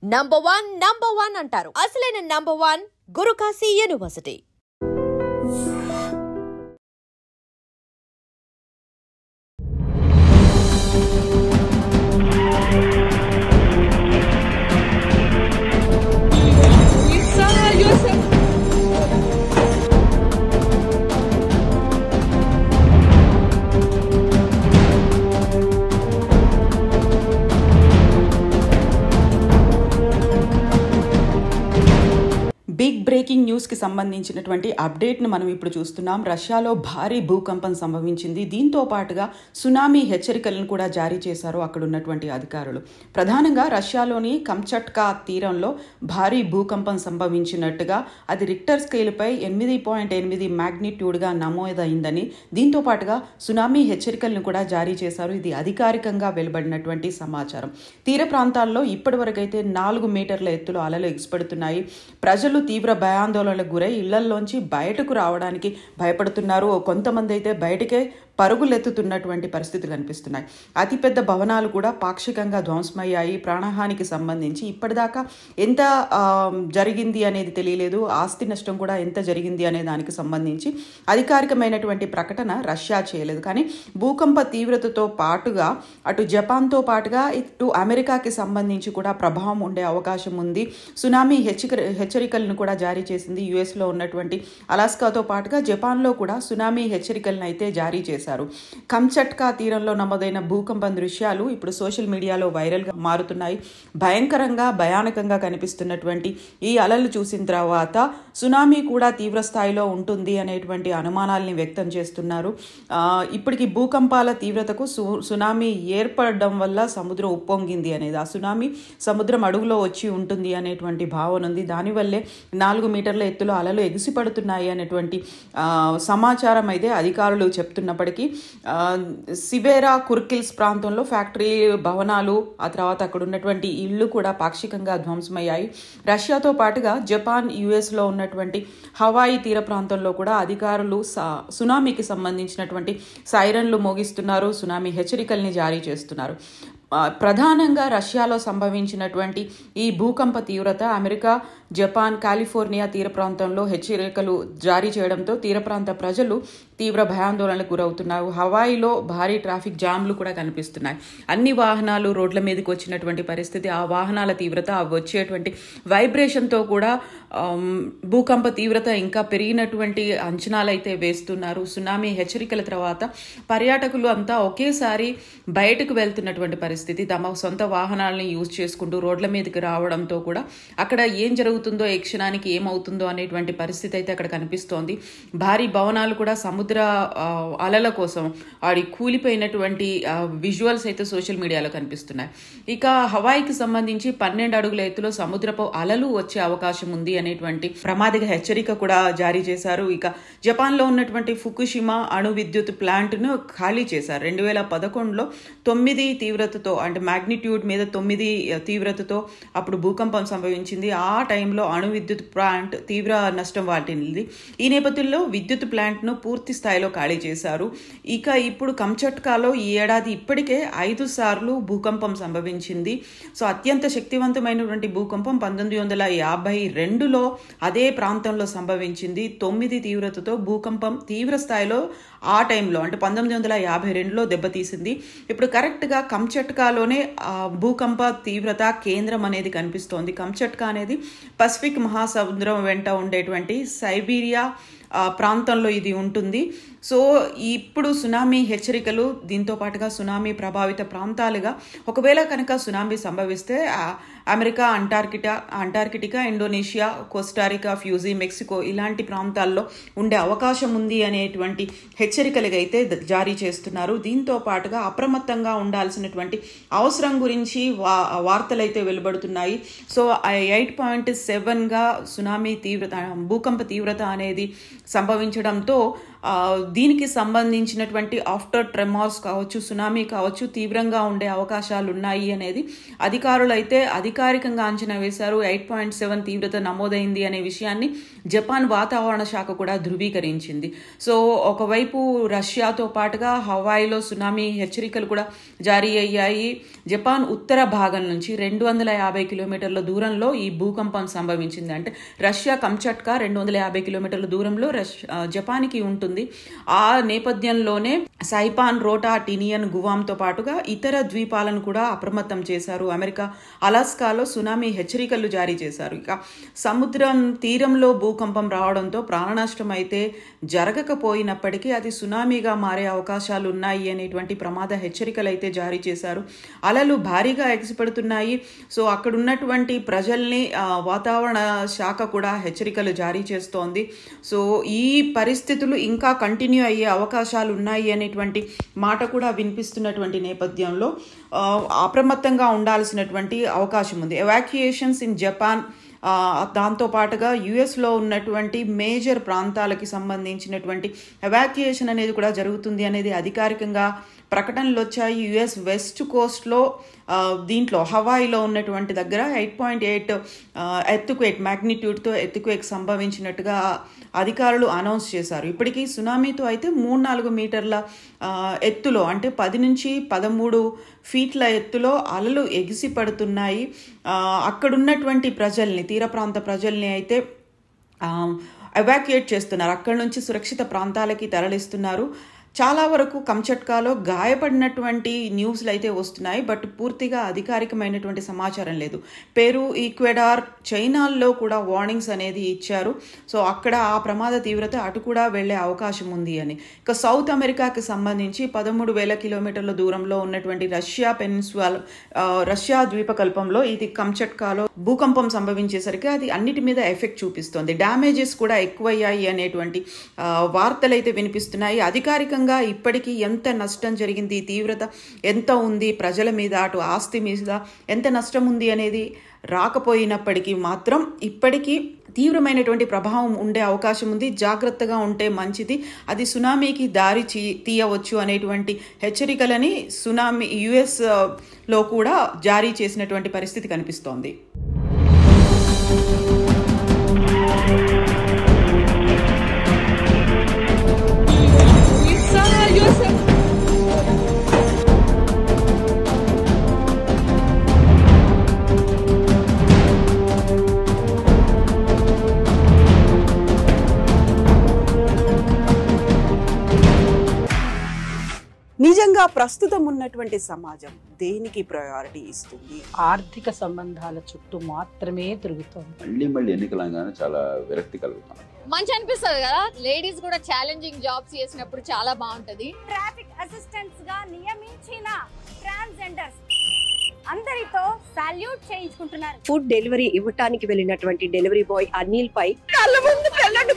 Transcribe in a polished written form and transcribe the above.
Number one అంటారు. అసలైన number one Guru Kashi university. Big breaking న్యూస్కి సంబంధించినటువంటి అప్డేట్ను మనం ఇప్పుడు చూస్తున్నాం. రష్యాలో భారీ భూకంపం సంభవించింది. దీంతో పాటుగా సునామీ హెచ్చరికలను కూడా జారీ చేశారు అక్కడ ఉన్నటువంటి అధికారులు. ప్రధానంగా రష్యాలోని కంచట్కా తీరంలో భారీ భూకంపం సంభవించినట్టుగా అది రిక్టర్ స్కేలుపై 8.8 మ్యాగ్నిట్యూడ్గా నమోదైందని, దీంతో పాటుగా సునామీ హెచ్చరికలను కూడా జారీ చేశారు. ఇది అధికారికంగా వెలువడినటువంటి సమాచారం. తీర ప్రాంతాల్లో ఇప్పటివరకైతే 4 మీటర్ల ఎత్తులో అలలు ఎగిసిపడుతున్నాయి. ప్రజలు తీవ్ర భయాందోళనలకు గురై ఇళ్లలోంచి బయటకు రావడానికి భయపడుతున్నారు. కొంతమంది అయితే బయటకే పరుగులెత్తుతున్నటువంటి పరిస్థితులు కనిపిస్తున్నాయి. అతిపెద్ద భవనాలు కూడా పాక్షికంగా ధ్వంసమయ్యాయి. ప్రాణహానికి సంబంధించి ఇప్పటిదాకా ఎంత జరిగింది అనేది తెలియలేదు. ఆస్తి నష్టం కూడా ఎంత జరిగింది అనే దానికి సంబంధించి అధికారికమైనటువంటి ప్రకటన రష్యా చేయలేదు. కానీ భూకంప తీవ్రతతో పాటుగా అటు జపాన్తో పాటుగా ఇటు అమెరికాకి సంబంధించి కూడా ప్రభావం ఉండే అవకాశం ఉంది. సునామీ హెచ్చరికలను కూడా జారీ చేసింది. యుఎస్లో ఉన్నటువంటి అలాస్కాతో పాటుగా జపాన్లో కూడా సునామీ హెచ్చరికలను అయితే జారీ చేశారు. కంచట్కా తీరంలో నమోదైన భూకంపం దృశ్యాలు ఇప్పుడు సోషల్ మీడియాలో వైరల్గా మారుతున్నాయి. భయానకంగా కనిపిస్తున్నటువంటి ఈ అలలు చూసిన తర్వాత సునామీ కూడా తీవ్ర స్థాయిలో ఉంటుంది అనేటువంటి అనుమానాల్ని వ్యక్తం చేస్తున్నారు. ఇప్పటికి భూకంపాల తీవ్రతకు సునామీ ఏర్పడడం వల్ల సముద్రం ఉప్పొంగింది అనేది, ఆ సునామీ సముద్రం అడుగులో వచ్చి ఉంటుంది అనేటువంటి భావన ఉంది. దానివల్లే 4 మీటర్ల ఎత్తులో అలలు ఎగిసిపడుతున్నాయి అనేటువంటి సమాచారం అయితే అధికారులు చెప్తున్నప్పటికీ సివేరా కుర్కిల్స్ ప్రాంతంలో ఫ్యాక్టరీ భవనాలు, ఆ తర్వాత అక్కడ ఉన్నటువంటి ఇళ్లు కూడా పాక్షికంగా ధ్వంసమయ్యాయి. రష్యాతో పాటుగా జపాన్, యుఎస్లో ఉన్నటువంటి హవాయి తీర ప్రాంతంలో కూడా అధికారులు సునామీకి సంబంధించినటువంటి సైరన్లు మోగిస్తున్నారు. సునామీ హెచ్చరికల్ని జారీ చేస్తున్నారు. ప్రధానంగా రష్యాలో సంభవించినటువంటి ఈ భూకంప తీవ్రత అమెరికా, జపాన్, కాలిఫోర్నియా తీర ప్రాంతంలో హెచ్చరికలు జారీ చేయడంతో తీర ప్రాంత ప్రజలు తీవ్ర భయాందోళనకు గురవుతున్నారు. హవాయిలో భారీ ట్రాఫిక్ జామ్లు కూడా కనిపిస్తున్నాయి. అన్ని వాహనాలు రోడ్ల మీదకి వచ్చినటువంటి పరిస్థితి. ఆ వాహనాల తీవ్రత, అవి వచ్చేటువంటి వైబ్రేషన్తో కూడా భూకంప తీవ్రత ఇంకా పెరిగినటువంటి అంచనాలు అయితే వేస్తున్నారు. సునామీ హెచ్చరికల తర్వాత పర్యాటకులు అంతా ఒకేసారి బయటకు వెళ్తున్నటువంటి పరిస్థితి. తమ సొంత వాహనాలను యూజ్ చేసుకుంటూ రోడ్ల మీదకి రావడంతో కూడా అక్కడ ఏం జరుగుతుందో, ఏ క్షణానికి ఏమవుతుందో అనేటువంటి పరిస్థితి అయితే అక్కడ కనిపిస్తోంది. భారీ భవనాలు కూడా సముద్ర అలల కోసం ఆడి కూలిపోయినటువంటి విజువల్స్ అయితే సోషల్ మీడియాలో కనిపిస్తున్నాయి. ఇక హవాయికి సంబంధించి 12 అడుగుల ఎత్తులో సముద్రపు అలలు వచ్చే అవకాశం ఉంది అనేటువంటి ప్రమాదక హెచ్చరిక కూడా జారీ చేశారు. ఇక జపాన్లో ఉన్నటువంటి ఫుకుషిమా అణు విద్యుత్ ప్లాంట్ను ఖాళీ చేశారు. 2011లో 9 తీవ్రతతో, అంటే మ్యాగ్నిట్యూడ్ మీద 9 తీవ్రతతో అప్పుడు భూకంపం సంభవించింది. ఆ టైంలో అణు విద్యుత్ ప్లాంట్ తీవ్ర నష్టం వాటిల్లింది. ఈ నేపథ్యంలో విద్యుత్ ప్లాంట్ను పూర్తి స్థాయిలో ఖాళీ చేశారు. ఇక ఇప్పుడు కంచట్కాలో ఈ ఏడాది ఇప్పటికే 5 సార్లు భూకంపం సంభవించింది. సో అత్యంత శక్తివంతమైనటువంటి భూకంపం 1952లో అదే ప్రాంతంలో సంభవించింది. 9 తీవ్రతతో భూకంపం తీవ్ర స్థాయిలో ఆ టైంలో, అంటే 1952లో దెబ్బతీసింది. ఇప్పుడు కరెక్ట్గా కంచట్కాలోనే భూకంప తీవ్రత కేంద్రం అనేది కనిపిస్తోంది. కంచట్కా అనేది పసిఫిక్ మహాసముద్రం వెంట ఉండేటువంటి సైబీరియా ప్రాంతంలో ఇది ఉంటుంది. సో ఇప్పుడు సునామీ హెచ్చరికలు, దీంతో పాటుగా సునామీ ప్రభావిత ప్రాంతాలుగా ఒకవేళ కనుక సునామీ సంభవిస్తే America, Antarctica, Indonesia, Costa Rica, Fuji, Mexico ఇలాంటి ప్రాంతాల్లో ఉండే అవకాశం ఉంది అనేటువంటి హెచ్చరికలు అయితే జారీ చేస్తున్నారు. దీంతో పాటుగా అప్రమత్తంగా ఉండాల్సినటువంటి అవసరం గురించి వార్తలు అయితే వెలువడుతున్నాయి. సో 8.7గా సునామీ తీవ్రత, భూకంప తీవ్రత అనేది సంభవించడంతో దీనికి సంబంధించినటువంటి ఆఫ్టర్ ట్రెమార్స్ కావచ్చు, సునామీ కావచ్చు, తీవ్రంగా ఉండే అవకాశాలు ఉన్నాయి అనేది అధికారులు అయితే అధికారికంగా అంచనా వేశారు. 8.7 తీవ్రత నమోదైంది అనే విషయాన్ని జపాన్ వాతావరణ శాఖ కూడా ధృవీకరించింది. సో ఒకవైపు రష్యాతో పాటుగా హవాయిలో సునామీ హెచ్చరికలు కూడా జారీ అయ్యాయి. జపాన్ ఉత్తర భాగం నుంచి 250 కిలోమీటర్ల దూరంలో ఈ భూకంపం సంభవించింది. అంటే రష్యా కంచట్కా 250 కిలోమీటర్ల దూరంలో జపాన్కి ఉంటుంది. ఆ నేపథ్యంలోనే సైపాన్, రోటా, టినియన్, గువామ్తో పాటుగా ఇతర ద్వీపాలను కూడా అప్రమత్తం చేశారు. అమెరికా అలాస్కాలో సునామీ హెచ్చరికలు జారీ చేశారు. ఇక సముద్రం తీరంలో భూకంపం రావడంతో ప్రాణనష్టం అయితే జరగకపోయినప్పటికీ అది సునామీగా మారే అవకాశాలు ఉన్నాయి అనేటువంటి ప్రమాద హెచ్చరికలు అయితే జారీ చేశారు. అలలు భారీగా ఎగిసిపడుతున్నాయి. సో అక్కడ ఉన్నటువంటి ప్రజల్ని వాతావరణ శాఖ కూడా హెచ్చరికలు జారీ చేస్తోంది. సో ఈ పరిస్థితులు ఇంకా కంటిన్యూ అయ్యే అవకాశాలు ఉన్నాయి అనేటువంటి మాట కూడా వినిపిస్తున్నటువంటి నేపథ్యంలో అప్రమత్తంగా ఉండాల్సినటువంటి అవకాశం ఉంది. ఎవాక్యుయేషన్స్ ఇన్ జపాన్, దాంతో పాటుగా యుఎస్లో ఉన్నటువంటి మేజర్ ప్రాంతాలకి సంబంధించినటువంటి ఎవాక్యుయేషన్ అనేది కూడా జరుగుతుంది అనేది అధికారికంగా ప్రకటనలు వచ్చాయి. యుఎస్ వెస్ట్ కోస్ట్లో దీంట్లో హవాయిలో ఉన్నటువంటి దగ్గర 8.8 ఎర్త్క్వేక్ మ్యాగ్నిట్యూడ్తో ఎర్త్క్వేక్ సంభవించినట్టుగా అధికారులు అనౌన్స్ చేశారు. ఇప్పటికీ సునామీతో అయితే 3-4 మీటర్ల ఎత్తులో, అంటే 10 నుంచి 13 ఫీట్ల ఎత్తులో అలలు ఎగిసి పడుతున్నాయి. అక్కడున్నటువంటి ప్రజల్ని, తీర ప్రాంత ప్రజల్ని అయితే ఎవాక్యుయేట్ చేస్తున్నారు. అక్కడి నుంచి సురక్షిత ప్రాంతాలకి తరలిస్తున్నారు. చాలా వరకు కంచట్కాలో గాయపడినటువంటి న్యూస్లు అయితే వస్తున్నాయి. బట్ పూర్తిగా అధికారికమైనటువంటి సమాచారం లేదు. పెరు, ఈక్వెడార్, చైనాల్లో కూడా వార్నింగ్స్ అనేది ఇచ్చారు. సో అక్కడ ఆ ప్రమాద తీవ్రత అటు కూడా వెళ్లే అవకాశం ఉంది అని. ఇక సౌత్ అమెరికాకి సంబంధించి 13,000 కిలోమీటర్ల దూరంలో ఉన్నటువంటి రష్యా ద్వీపకల్పంలో ఇది కంచట్కాలో భూకంపం సంభవించేసరికి అది అన్నిటి మీద ఎఫెక్ట్ చూపిస్తోంది. డ్యామేజెస్ కూడా ఎక్కువయ్యాయి అనేటువంటి వార్తలు అయితే వినిపిస్తున్నాయి. అధికారికంగా ఇప్పటికీ ఎంత నష్టం జరిగింది, తీవ్రత ఎంత ఉంది ప్రజల మీద, అటు ఆస్తి మీద ఎంత నష్టం ఉంది అనేది రాకపోయినప్పటికీ మాత్రం ఇప్పటికీ తీవ్రమైనటువంటి ప్రభావం ఉండే అవకాశం ఉంది. జాగ్రత్తగా ఉంటే మంచిది. అది సునామీకి దారి తీయవచ్చు అనేటువంటి హెచ్చరికలని యుఎస్ లో కూడా జారీ చేసినటువంటి పరిస్థితి కనిపిస్తోంది. నిజంగా ప్రస్తుతం ఉన్నటువంటి సమాజం దేనికి ప్రయారిటీ ఇస్తుంది? ఆర్థిక సంబంధాల చుట్టూ మాత్రమే తిరుగుతుంది. మళ్ళీ ఎన్నికలంగానే చాలా విరక్తి కలుగుతాం. మంచి అనిపిస్తుంది కదా, లేడీస్ కూడా ఛాలెంజింగ్ జాబ్స్ చేసినప్పుడు చాలా బాగుంటది. ట్రాఫిక్ అసిస్టెంట్స్ గా నియమించిన ట్రాన్స్జెండర్స్ అందరితో సాల్యూట్ చేయించుకుంటున్నారు. ఫుడ్ డెలివరీ ఇవ్వటానికి వెళ్ళినటువంటి డెలివరీ బాయ్ అనిల్ పై కళ్ళ ముందు పెళ్ళండి